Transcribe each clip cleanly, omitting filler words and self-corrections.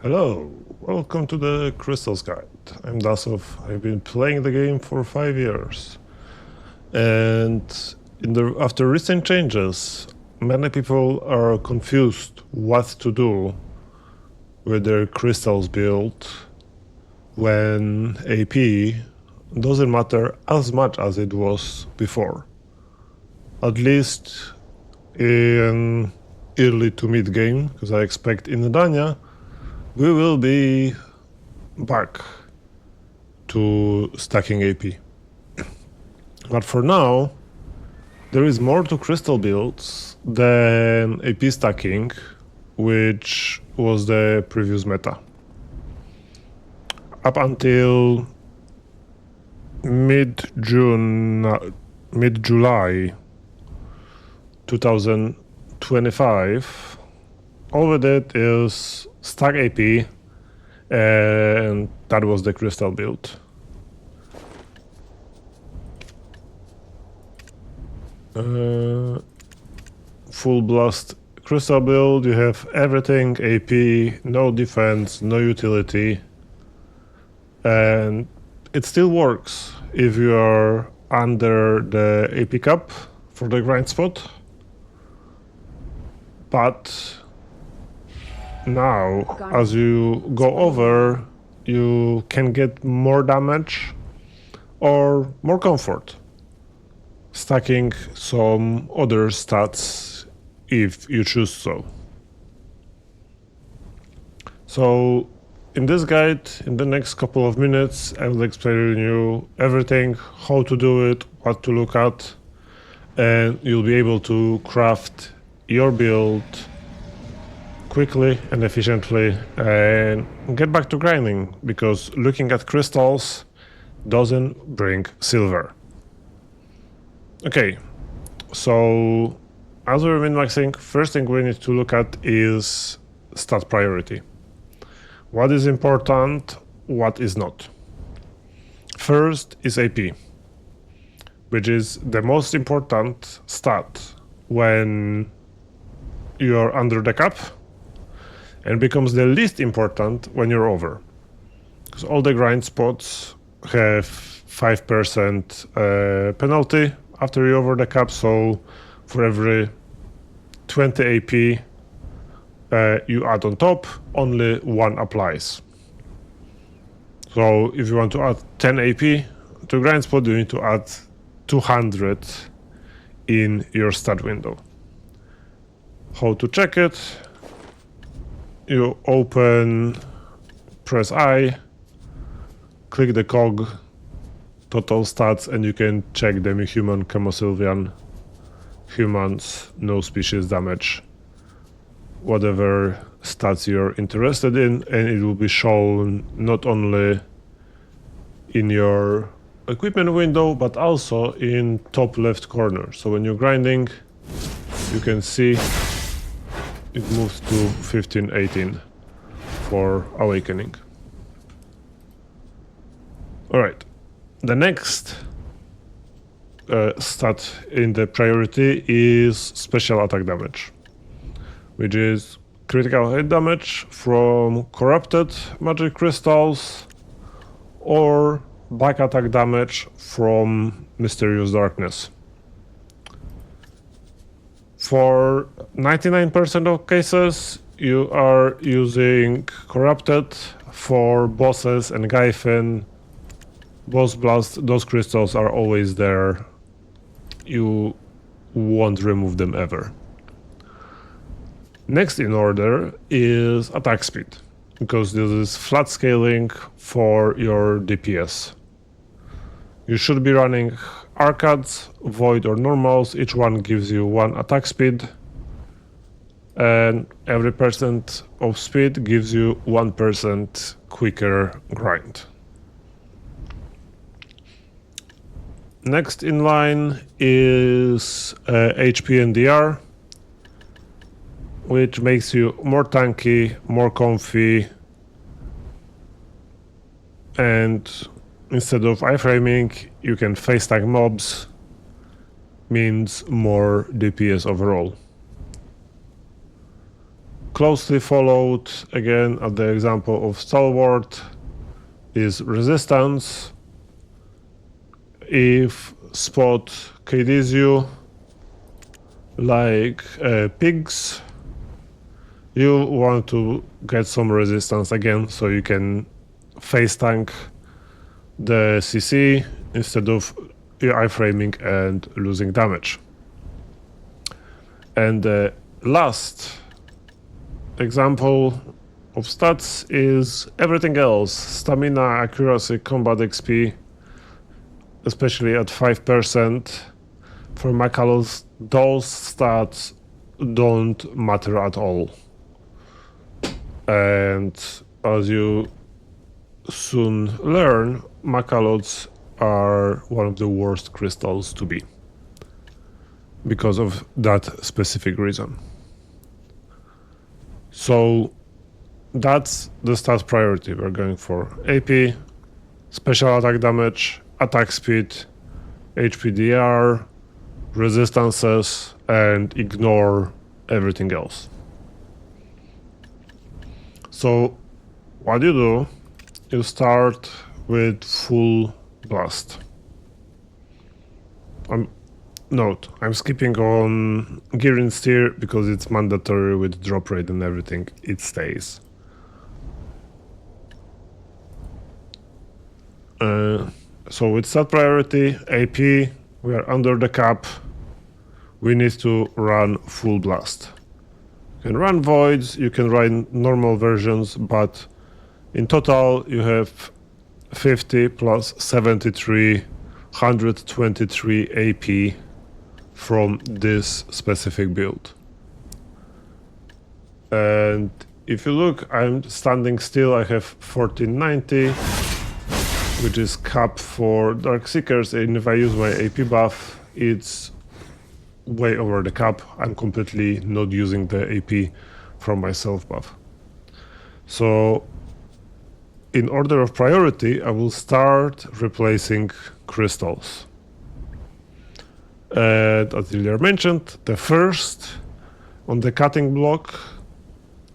Hello, welcome to the Crystals Guide. I'm Dasov. I've been playing the game for 5 years. And after recent changes, many people are confused what to do with their crystals build when AP doesn't matter as much as it was before. At least in early to mid game, because I expect in Dania we will be back to stacking AP. But for now, there is more to crystal builds than AP stacking, which was the previous meta. Up until mid-July 2025, all we did is stack AP, and that was the crystal build. Full blast crystal build, you have everything AP, no defense, no utility, and it still works if you are under the AP cap for the grind spot. But now, as you go over, you can get more damage or more comfort, stacking some other stats if you choose so. So in this guide, in the next couple of minutes, I will explain you everything, how to do it, what to look at, and you'll be able to craft your build quickly and efficiently and get back to grinding, because looking at crystals doesn't bring silver. Okay, so as we're min-maxing, first thing we need to look at is stat priority. What is important, what is not. First is AP, which is the most important stat when you're under the cap, and becomes the least important when you're over. Because all the grind spots have 5% penalty after you're over the cap, so for every 20 AP you add on top, only 1 applies. So if you want to add 10 AP to grind spot, you need to add 200 in your stat window. How to check it? You open, press I, click the cog, total stats, and you can check them: human, Chemosylvian, humans, no species damage, whatever stats you're interested in, and it will be shown not only in your equipment window, but also in top left corner. So when you're grinding, you can see it moves to 15-18 for awakening. Alright, the next stat in the priority is special attack damage, which is critical hit damage from corrupted magic crystals or back attack damage from mysterious darkness. For 99% of cases, you are using corrupted. For bosses and Gaifen, boss blast, those crystals are always there. You won't remove them ever. Next in order is attack speed, because this is flat scaling for your DPS. You should be running Arcades, Void or Normals. Each one gives you 1 attack speed, and every percent of speed gives you 1% quicker grind. Next in line is HP and DR, which makes you more tanky, more comfy, and instead of iframing, you can face tag mobs, means more DPS overall. closely followed, again, at the example of Stalwart, is resistance. If spot KDs you, like pigs, you want to get some resistance again, so you can face tank the CC instead of iframing and losing damage. And the last example of stats is everything else: stamina, accuracy, combat XP, especially at 5%. For Macallos, those stats don't matter at all. And as you soon learn, Macallots are one of the worst crystals to be, because of that specific reason. So that's the stat priority we're going for: AP, special attack damage, attack speed, HPDR, resistances, and ignore everything else. So what you do, you start with full blast. Note, I'm skipping on gear and steer because it's mandatory with drop rate and everything, it stays. So with stat priority, AP, we are under the cap, we need to run full blast. You can run voids, you can run normal versions, but in total you have 50 plus 73, 123 AP from this specific build. And if you look, I'm standing still, I have 1490, which is cap for Darkseekers, and if I use my AP buff, it's way over the cap. I'm completely not using the AP from my self buff. So in order of priority, I will start replacing crystals. And as earlier mentioned, the first on the cutting block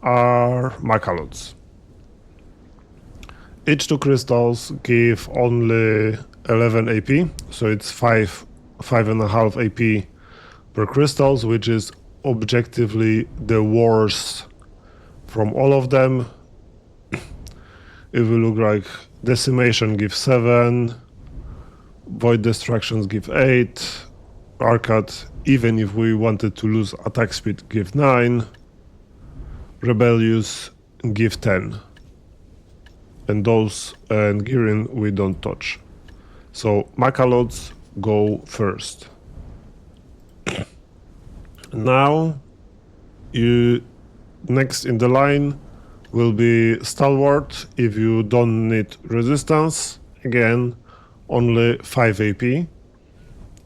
are Macallots. Each two crystals give only 11 AP, so it's 5.5 AP per crystals, which is objectively the worst from all of them. If we look like Decimation gives 7, Void Destructions give 8, Arcade, even if we wanted to lose attack speed, give 9, Rebellious give 10. And those and Girin we don't touch. So Macallots go first. Now, next in the line will be Stalwart. If you don't need resistance, again, only 5 AP.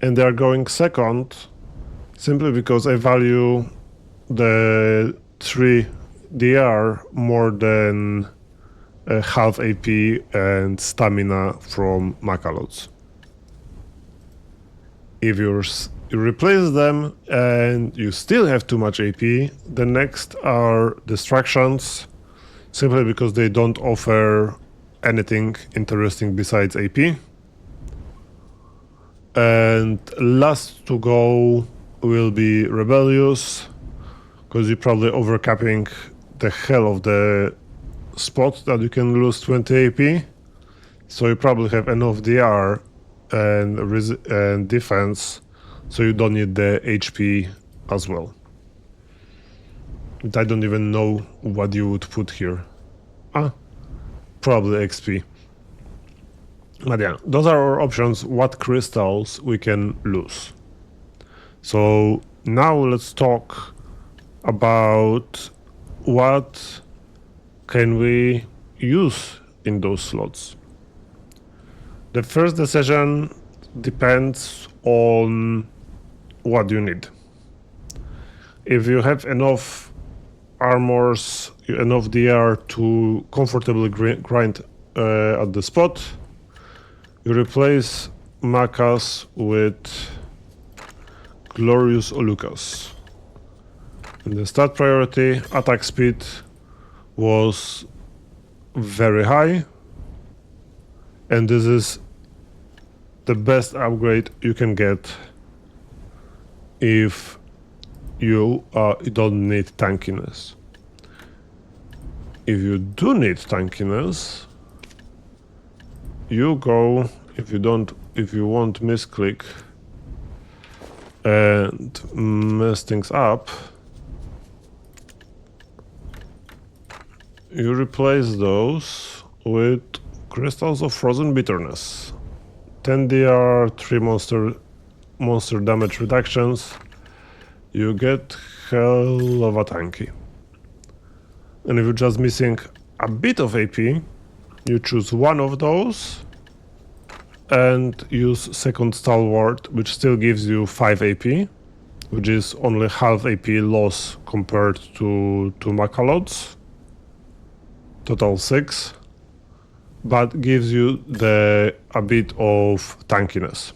And they are going second, simply because I value the 3 DR more than half AP and stamina from Macallots. If you replace them and you still have too much AP, the next are Distractions, simply because they don't offer anything interesting besides AP. And last to go will be Rebellious, because you're probably overcapping the hell of the spot that you can lose 20 AP. So you probably have enough DR and defense, so you don't need the HP as well. I don't even know what you would put here. Probably XP. But yeah, those are our options, what crystals we can lose. So now let's talk about what can we use in those slots. The first decision depends on what you need. If you have enough armors, enough DR to comfortably grind at the spot, you replace Macas with Glorious Olukas. In the start priority, attack speed was very high, and this is the best upgrade you can get if you don't need tankiness. If you do need tankiness, you go, if you want misclick and mess things up, you replace those with crystals of frozen bitterness. 10 DR, 3 monster damage reductions. You get hell of a tanky. And if you're just missing a bit of AP, you choose one of those and use second stalwart, which still gives you 5 AP, which is only half AP loss compared to Macalods. Total 6, but gives you a bit of tankiness.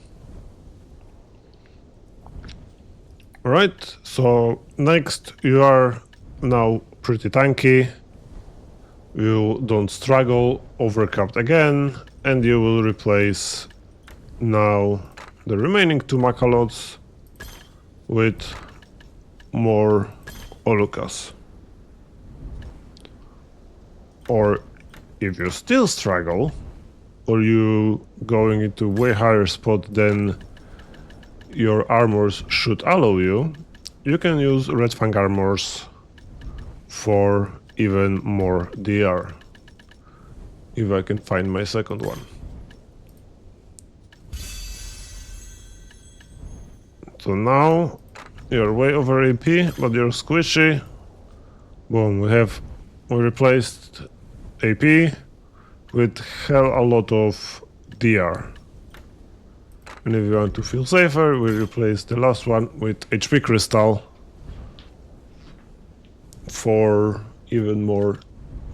Alright, so next you are now pretty tanky, you don't struggle, overcapped again, and you will replace now the remaining 2 Macalods with more Olukas. Or if you still struggle, or you going into way higher spot than your armors should allow you, you can use Red Fang armors for even more DR. If I can find my second one. So now you're way over AP, but you're squishy. Boom, we replaced AP with hell a lot of DR. And if you want to feel safer, we replace the last one with HP Crystal for even more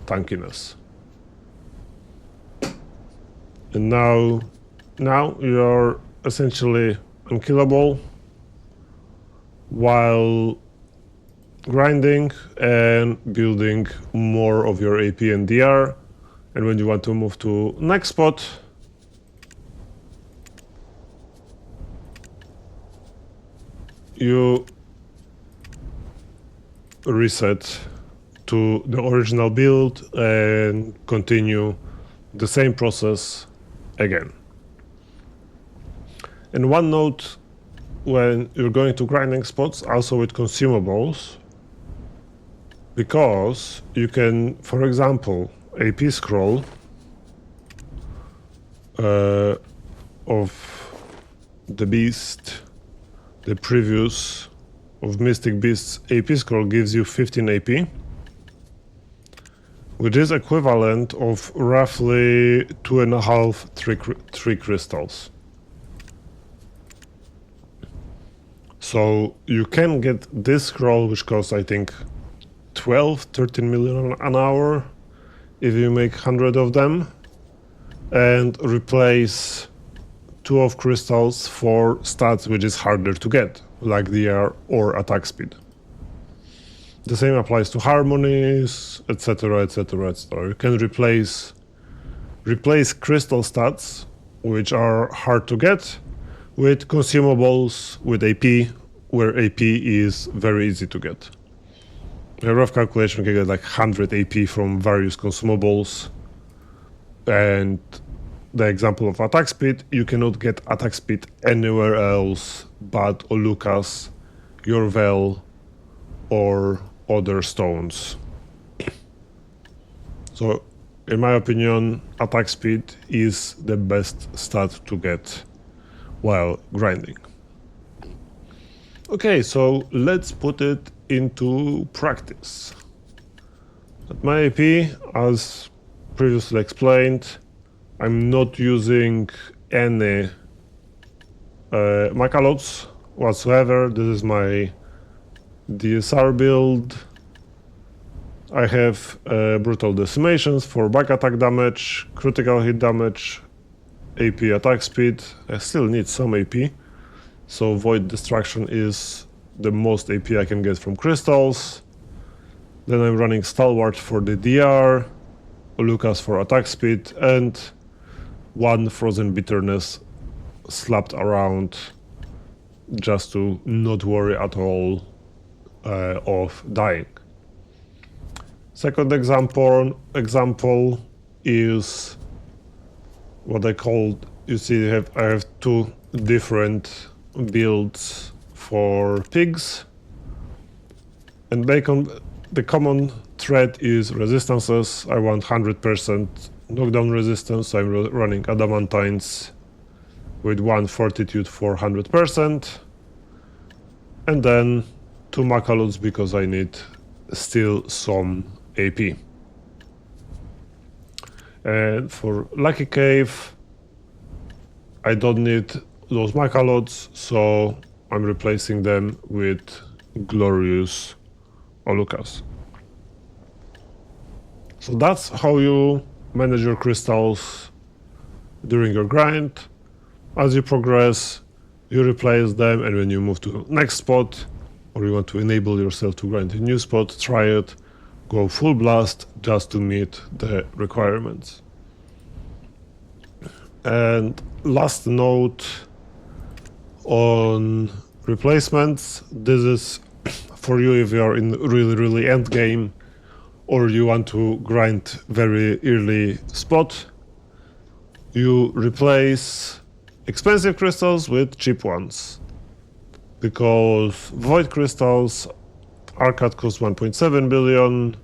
tankiness. And now you're essentially unkillable while grinding and building more of your AP and DR. And when you want to move to next spot, you reset to the original build and continue the same process again. And one note when you're going to grinding spots, also with consumables, because you can, for example, AP scroll of the beast, the previous of Mystic Beast's AP scroll gives you 15 AP, which is equivalent of roughly 2.5, 3 crystals. So you can get this scroll, which costs I think 12, 13 million an hour if you make 100 of them, and replace 2 of crystals for stats which is harder to get, like DR or attack speed. The same applies to harmonies, etc, etc, etc. You can replace crystal stats, which are hard to get, with consumables with AP, where AP is very easy to get. A rough calculation can get like 100 AP from various consumables, and the example of attack speed, you cannot get attack speed anywhere else but Olukas, Yorvel, or other stones. So, in my opinion, attack speed is the best stat to get while grinding. Okay, so let's put it into practice. At my AP, as previously explained, I'm not using any Macalods whatsoever. This is my DSR build. I have brutal decimations for back attack damage, critical hit damage, AP attack speed. I still need some AP, so Void Destruction is the most AP I can get from crystals. Then I'm running Stalwart for the DR, Lucas for attack speed, and one Frozen Bitterness slapped around just to not worry at all of dying. Second example is what I called, you see I have two different builds for pigs, and the common thread is resistances. I want 100% knockdown resistance, so I'm running Adamantines with one Fortitude for 100%, and then two Macalots because I need still some AP. And for Lucky Cave, I don't need those Macalots, so I'm replacing them with Glorious Olukas. So that's how you manage your crystals during your grind. As you progress, you replace them, and when you move to the next spot, or you want to enable yourself to grind a new spot, try it, go full blast just to meet the requirements. And last note on replacements, this is for you if you are in really end game or you want to grind very early spot. You replace expensive crystals with cheap ones, because Void crystals, Arcade cost 1.7 billion,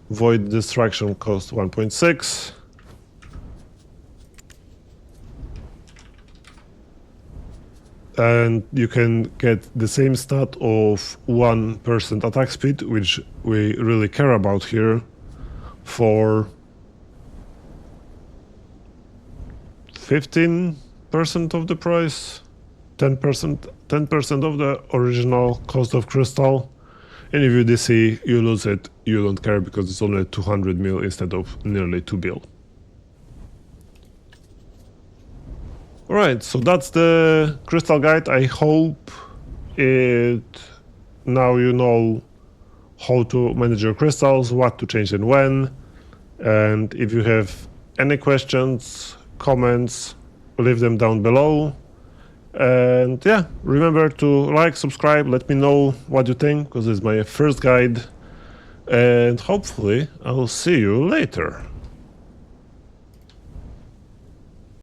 Void Distraction cost 1.6, and you can get the same stat of 1% attack speed, which we really care about here, for 15% of the price, 10% of the original cost of crystal. And if you DC, you lose it, you don't care because it's only 200 mil instead of nearly 2 bill. Alright, so that's the crystal guide. I hope now you know how to manage your crystals, what to change and when. And if you have any questions, comments, leave them down below. And yeah, remember to like, subscribe, let me know what you think, because this is my first guide. And hopefully I'll see you later.